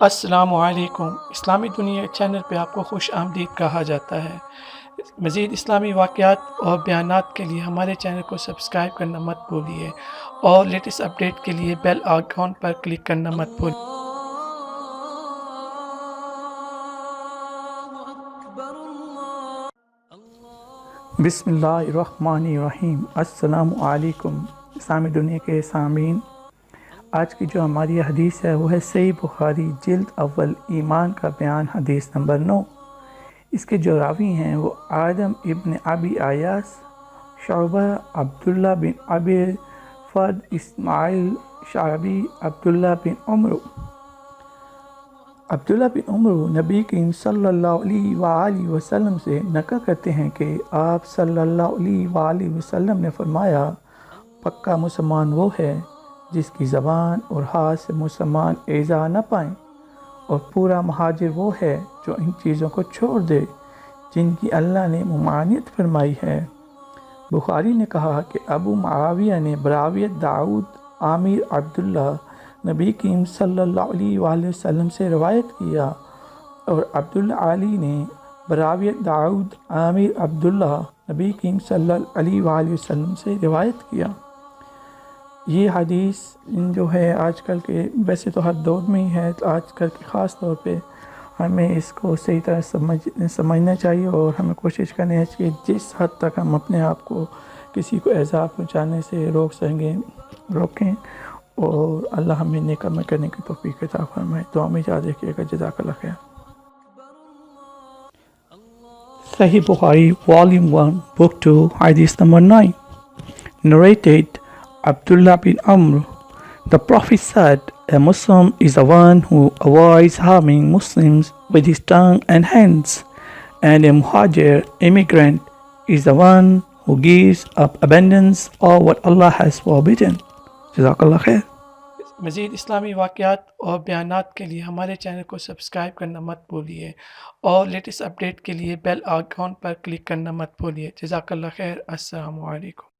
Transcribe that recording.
السلام علیکم۔ اسلامی دنیا چینل پہ آپ کو خوش آمدید کہا جاتا ہے۔ مزید اسلامی واقعات اور بیانات کے لیے ہمارے چینل کو سبسکرائب کرنا مت بھولیے اور لیٹسٹ اپڈیٹ کے لیے بیل آئیکن پر کلک کرنا مت بھولیے۔ بسم اللہ الرحمن الرحیم۔ السلام علیکم اسلامی دنیا کے سامعین، آج کی جو ہماری حدیث ہے وہ ہے صحیح بخاری جلد اول ایمان کا بیان حدیث نمبر 9۔ اس کے جو راوی ہیں وہ آدم ابن ابی ایاس، شعبہ عبداللہ بن ابی فرد، اسماعیل شعبی، عبداللہ بن عمرو نبی کریم صلی اللہ علیہ وآلہ وسلم سے نقل کرتے ہیں کہ آپ صلی اللہ علیہ وآلہ وسلم نے فرمایا، پکا مسلمان وہ ہے جس کی زبان اور ہاتھ سے مسلمان ایذا نہ پائیں، اور پورا مہاجر وہ ہے جو ان چیزوں کو چھوڑ دے جن کی اللہ نے ممانعت فرمائی ہے۔ بخاری نے کہا کہ ابو معاویہ نے براویت داؤد عامر عبداللہ نبی کریم صلی اللہ علیہ وآلہ وسلم سے روایت کیا، اور عبداللہ علی نے براویت داؤد عامر عبداللہ نبی کریم صلی اللہ علیہ وآلہ وسلم سے روایت کیا۔ یہ حدیث جو ہے آج کل کے، ویسے تو ہر دور میں ہی ہے، تو آج کل کے خاص طور پہ ہمیں اس کو صحیح طرح سمجھنا چاہیے، اور ہمیں کوشش کرنی چاہیے جس حد تک ہم اپنے آپ کو کسی کو ایذا پہنچانے سے روکیں، اور اللہ ہمیں نیک عمل کرنے کی توفیق عطا فرمائے۔ دعا میں یاد رکھیے گا۔ جزاک اللہ خیر۔ صحیح بخاری Volume 1 Book 2 Hadith number 9. Narrated Abdullah bin Amr. The Prophet said, a Muslim is the one who avoids harming Muslims with his tongue and hands, and a muhajir immigrant is the one who gives up abundance of what Allah has forbidden. Jazakallah khair. مزید اسلامی واقعات اور بیانات کے لیے ہمارے channel کو subscribe کرنا مت بھولیے اور لیٹسٹ اپڈیٹ کے لیے بیل آئیکن پر کلک کرنا مت بھولیے۔ جزاک اللہ خیر۔ السلام علیکم۔